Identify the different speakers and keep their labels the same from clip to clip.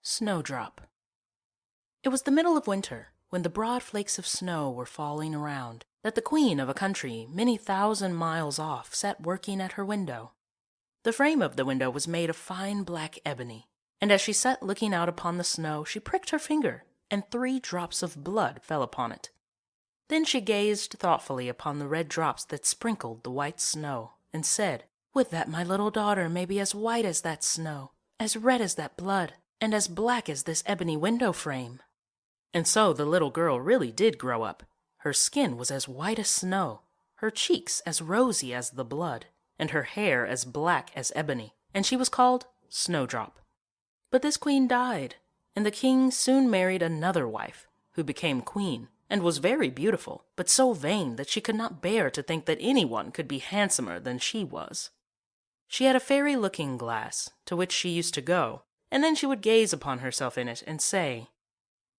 Speaker 1: Snowdrop. It was the middle of winter, when the broad flakes of snow were falling around, that the queen of a country many thousand miles off sat working at her window. The frame of the window was made of fine black ebony, and as she sat looking out upon the snow, she pricked her finger, and 3 drops of blood fell upon it. Then she gazed thoughtfully upon the red drops that sprinkled the white snow, and said, "Would that my little daughter may be as white as that snow, as red as that blood, and as black as this ebony window frame." And so the little girl really did grow up. Her skin was as white as snow, her cheeks as rosy as the blood, and her hair as black as ebony, and she was called Snowdrop. But this queen died, and the king soon married another wife, who became queen, and was very beautiful, but so vain that she could not bear to think that anyone could be handsomer than she was. She had a fairy looking-glass, to which she used to go, and then she would gaze upon herself in it and say,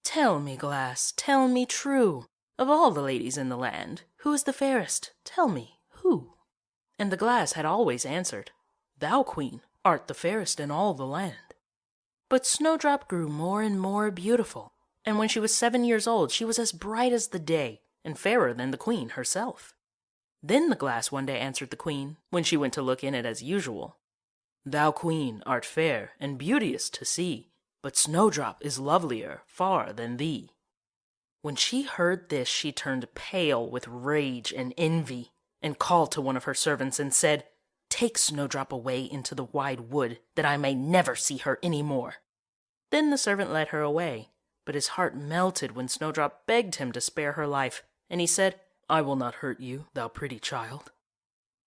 Speaker 1: "Tell me, glass, tell me true, of all the ladies in the land, who is the fairest? Tell me, who?" And the glass had always answered, "Thou, queen, art the fairest in all the land." But Snowdrop grew more and more beautiful, and when she was 7 years old she was as bright as the day, and fairer than the queen herself. Then the glass one day answered the queen, when she went to look in it as usual, "Thou, queen, art fair and beauteous to see, but Snowdrop is lovelier far than thee." When she heard this she turned pale with rage and envy, and called to one of her servants and said, "Take Snowdrop away into the wide wood, that I may never see her any more." Then the servant led her away, but his heart melted when Snowdrop begged him to spare her life, and he said, "I will not hurt you, thou pretty child."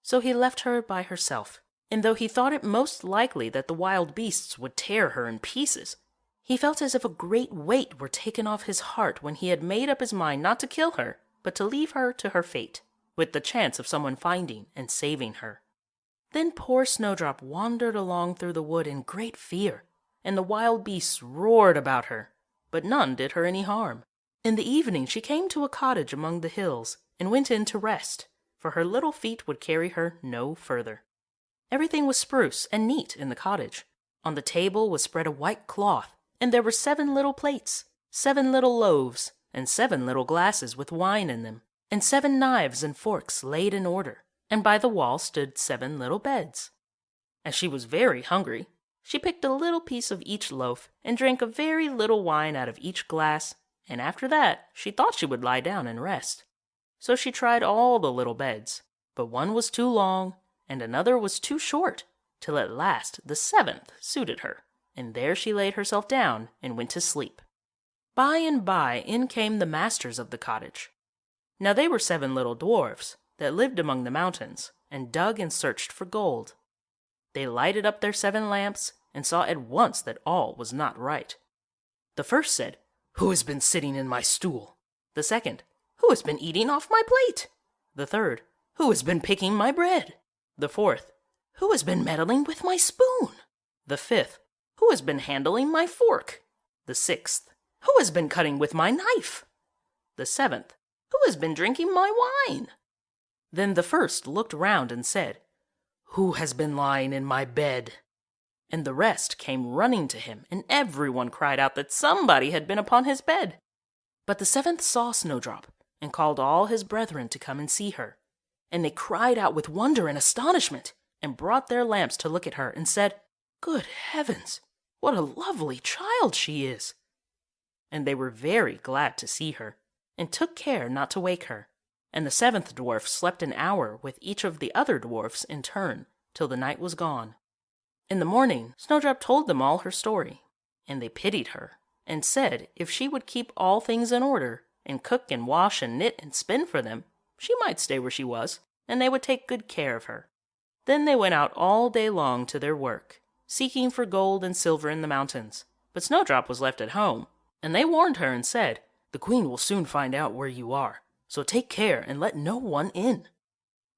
Speaker 1: So he left her by herself, and though he thought it most likely that the wild beasts would tear her in pieces, he felt as if a great weight were taken off his heart when he had made up his mind not to kill her, but to leave her to her fate, with the chance of someone finding and saving her. Then poor Snowdrop wandered along through the wood in great fear, and the wild beasts roared about her, but none did her any harm. In the evening she came to a cottage among the hills, and went in to rest, for her little feet would carry her no further. Everything was spruce and neat in the cottage. On the table was spread a white cloth, and there were 7 little plates, 7 little loaves, and 7 little glasses with wine in them, and 7 knives and forks laid in order, and by the wall stood 7 little beds. As she was very hungry, she picked a little piece of each loaf, and drank a very little wine out of each glass, and after that she thought she would lie down and rest. So she tried all the little beds, but one was too long, and another was too short, till at last the 7th suited her, and there she laid herself down and went to sleep. By and by in came the masters of the cottage. Now they were 7 little dwarfs that lived among the mountains, and dug and searched for gold. They lighted up their 7 lamps, and saw at once that all was not right. The first said, "Who has been sitting in my stool?" The second, "Who has been eating off my plate?" The third, "Who has been picking my bread?" The fourth, "Who has been meddling with my spoon?" The fifth, "Who has been handling my fork?" The sixth, "Who has been cutting with my knife?" The seventh, "Who has been drinking my wine?" Then the first looked round and said, "Who has been lying in my bed?" And the rest came running to him, and everyone cried out that somebody had been upon his bed. But the 7th saw Snowdrop, and called all his brethren to come and see her. And they cried out with wonder and astonishment, and brought their lamps to look at her, and said, "Good heavens, what a lovely child she is!" And they were very glad to see her, and took care not to wake her. And the 7th dwarf slept an hour with each of the other dwarfs in turn, till the night was gone. In the morning Snowdrop told them all her story, and they pitied her, and said if she would keep all things in order, and cook and wash and knit and spin for them, she might stay where she was, and they would take good care of her. Then they went out all day long to their work, seeking for gold and silver in the mountains, but Snowdrop was left at home, and they warned her and said, "The queen will soon find out where you are, so take care and let no one in."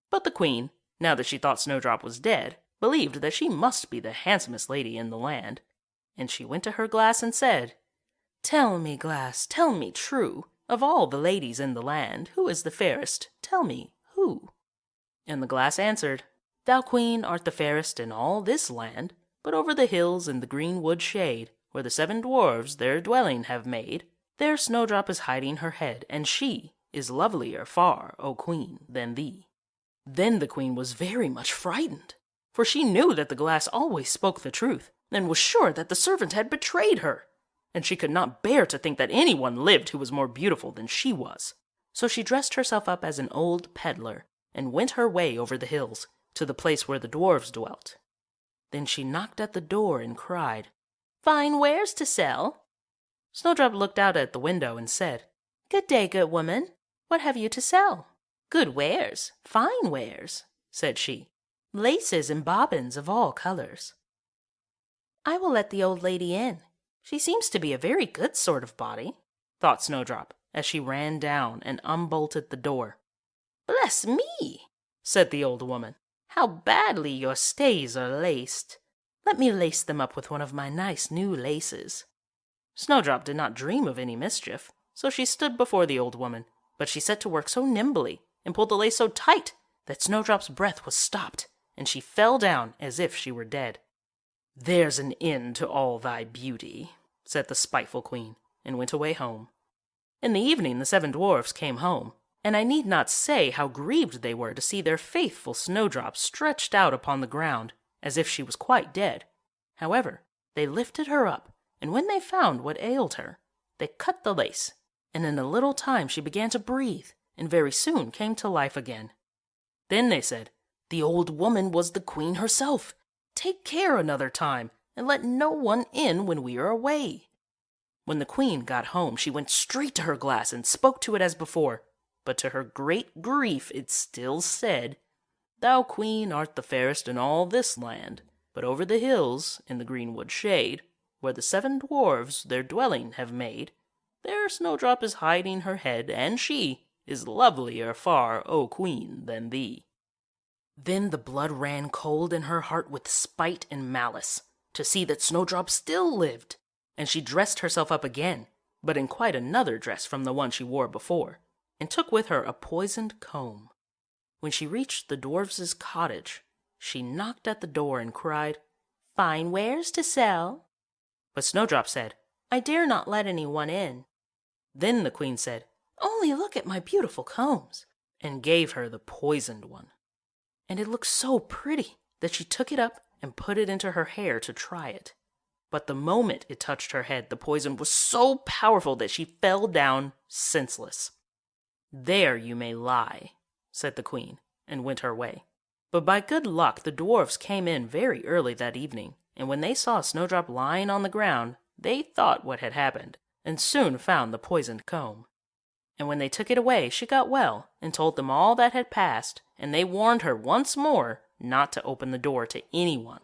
Speaker 1: But the queen, now that she thought Snowdrop was dead, believed that she must be the handsomest lady in the land, and she went to her glass and said, "Tell me, glass, tell me true, of all the ladies in the land, who is the fairest? Tell me, who?" And the glass answered, "Thou, queen, art the fairest in all this land, but over the hills in the green wood shade, where the 7 dwarfs their dwelling have made, there Snowdrop is hiding her head, and she is lovelier far, O Queen, than thee." Then the Queen was very much frightened, for she knew that the glass always spoke the truth, and was sure that the servant had betrayed her, and she could not bear to think that anyone lived who was more beautiful than she was. So she dressed herself up as an old peddler, and went her way over the hills, to the place where the dwarfs dwelt. Then she knocked at the door and cried, "Fine wares to sell." Snowdrop looked out at the window and said, "Good day, good woman. What have you to sell?" "Good wares, fine wares," said she, "laces and bobbins of all colors." "I will let the old lady in. She seems to be a very good sort of body," thought Snowdrop, as she ran down and unbolted the door. "Bless me," said the old woman, "how badly your stays are laced. Let me lace them up with one of my nice new laces." Snowdrop did not dream of any mischief, so she stood before the old woman, but she set to work so nimbly and pulled the lace so tight that Snowdrop's breath was stopped, and she fell down as if she were dead. "There's an end to all thy beauty," said the spiteful Queen, and went away home. In the evening the 7 dwarfs came home, and I need not say how grieved they were to see their faithful Snowdrop stretched out upon the ground, as if she was quite dead. However, they lifted her up, and when they found what ailed her, they cut the lace, and in a little time she began to breathe, and very soon came to life again. Then they said, "The old woman was the Queen herself. Take care another time, and let no one in when we are away." When the Queen got home, she went straight to her glass and spoke to it as before, but to her great grief it still said, "Thou, Queen, art the fairest in all this land, but over the hills, in the greenwood shade, where the 7 dwarfs their dwelling have made, there Snowdrop is hiding her head, and she is lovelier far, O Queen, than thee." Then the blood ran cold in her heart with spite and malice, to see that Snowdrop still lived, and she dressed herself up again, but in quite another dress from the one she wore before, and took with her a poisoned comb. When she reached the dwarfs' cottage, she knocked at the door and cried, "Fine wares to sell." But Snowdrop said, "I dare not let anyone in." Then the Queen said, "Only look at my beautiful combs," and gave her the poisoned one. And it looked so pretty that she took it up and put it into her hair to try it. But the moment it touched her head, the poison was so powerful that she fell down senseless. "There you may lie," said the Queen, and went her way. But by good luck the dwarfs came in very early that evening, and when they saw Snowdrop lying on the ground, they thought what had happened, and soon found the poisoned comb. And when they took it away, she got well, and told them all that had passed, and they warned her once more not to open the door to anyone.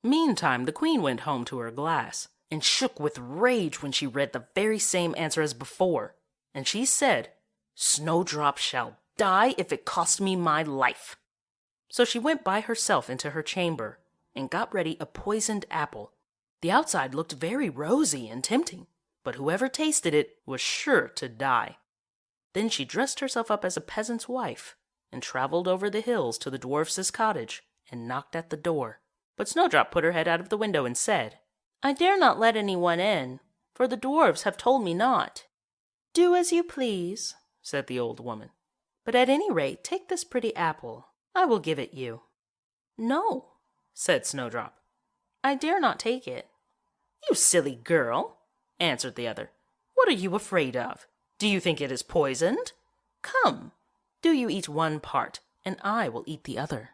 Speaker 1: Meantime the Queen went home to her glass, and shook with rage when she read the very same answer as before, and she said, "Snowdrop shall die if it costs me my life." So she went by herself into her chamber, and got ready a poisoned apple. The outside looked very rosy and tempting, but whoever tasted it was sure to die. Then she dressed herself up as a peasant's wife, and travelled over the hills to the dwarfs' cottage, and knocked at the door. But Snowdrop put her head out of the window and said, "I dare not let anyone in, for the dwarfs have told me not." "Do as you please," said the old woman, "but at any rate take this pretty apple. I will give it you." "No," said Snowdrop, "I dare not take it." "You silly girl," answered the other, "what are you afraid of? Do you think it is poisoned? Come, do you eat one part, and I will eat the other."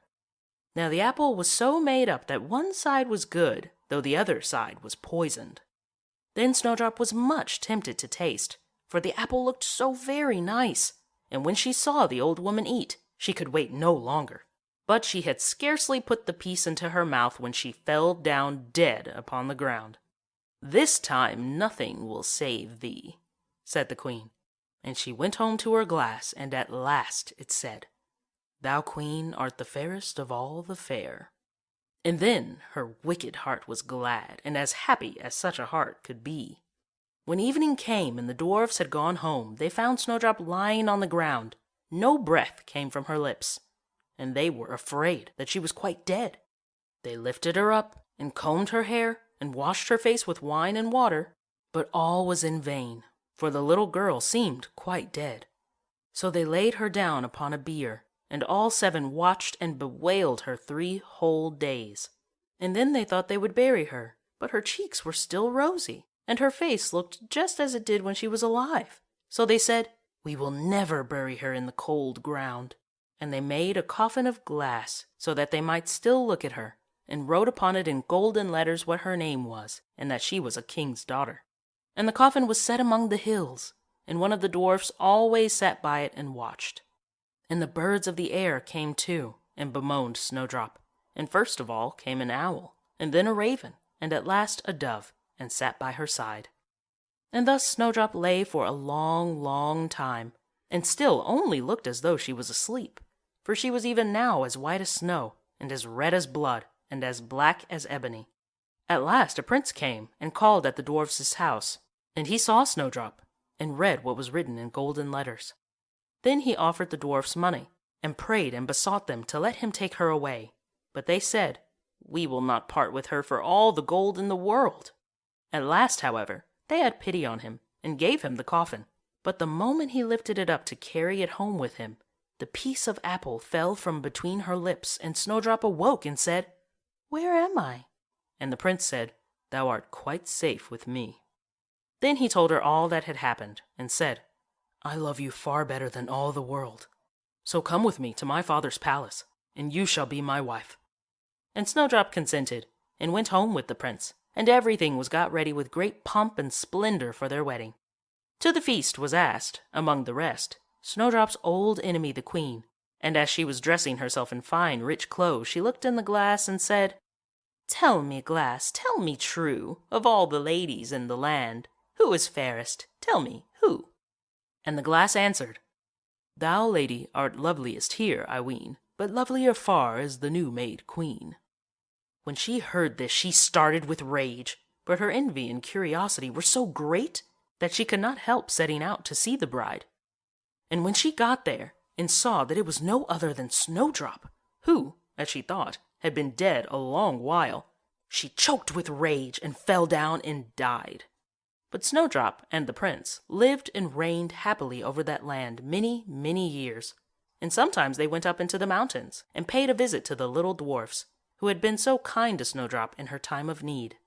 Speaker 1: Now the apple was so made up that one side was good, though the other side was poisoned. Then Snowdrop was much tempted to taste, for the apple looked so very nice, and when she saw the old woman eat, she could wait no longer. But she had scarcely put the piece into her mouth when she fell down dead upon the ground. "This time nothing will save thee," said the Queen, and she went home to her glass, and at last it said, "Thou, Queen, art the fairest of all the fair." And then her wicked heart was glad, and as happy as such a heart could be. When evening came and the dwarfs had gone home, they found Snowdrop lying on the ground. No breath came from her lips, and they were afraid that she was quite dead. They lifted her up and combed her hair and washed her face with wine and water, but all was in vain, for the little girl seemed quite dead. So they laid her down upon a bier, and all 7 watched and bewailed her 3 whole days. And then they thought they would bury her, but her cheeks were still rosy, and her face looked just as it did when she was alive. So they said, "We will never bury her in the cold ground." And they made a coffin of glass, so that they might still look at her, and wrote upon it in golden letters what her name was, and that she was a king's daughter. And the coffin was set among the hills, and one of the dwarfs always sat by it and watched. And the birds of the air came too, and bemoaned Snowdrop. And first of all came an owl, and then a raven, and at last a dove, and sat by her side. And thus Snowdrop lay for a long, long time, and still only looked as though she was asleep, for she was even now as white as snow, and as red as blood, and as black as ebony. At last a prince came and called at the dwarfs' house, and he saw Snowdrop, and read what was written in golden letters. Then he offered the dwarfs money, and prayed and besought them to let him take her away. But they said, "We will not part with her for all the gold in the world." At last, however, they had pity on him, and gave him the coffin. But the moment he lifted it up to carry it home with him, the piece of apple fell from between her lips, and Snowdrop awoke and said, "Where am I?" And the prince said, "Thou art quite safe with me." Then he told her all that had happened, and said, "I love you far better than all the world. So come with me to my father's palace, and you shall be my wife." And Snowdrop consented, and went home with the prince, and everything was got ready with great pomp and splendor for their wedding. To the feast was asked, among the rest, Snowdrop's old enemy the queen, and as she was dressing herself in fine rich clothes, she looked in the glass and said, "Tell me, glass, tell me true, of all the ladies in the land, who is fairest? Tell me, who?" And the glass answered, "Thou, lady, art loveliest here, I ween, but lovelier far is the new-made queen." When she heard this, she started with rage, but her envy and curiosity were so great that she could not help setting out to see the bride. And when she got there, and saw that it was no other than Snowdrop, who, as she thought, had been dead a long while, she choked with rage and fell down and died. But Snowdrop and the prince lived and reigned happily over that land many, many years, and sometimes they went up into the mountains and paid a visit to the little dwarfs, who had been so kind to Snowdrop in her time of need.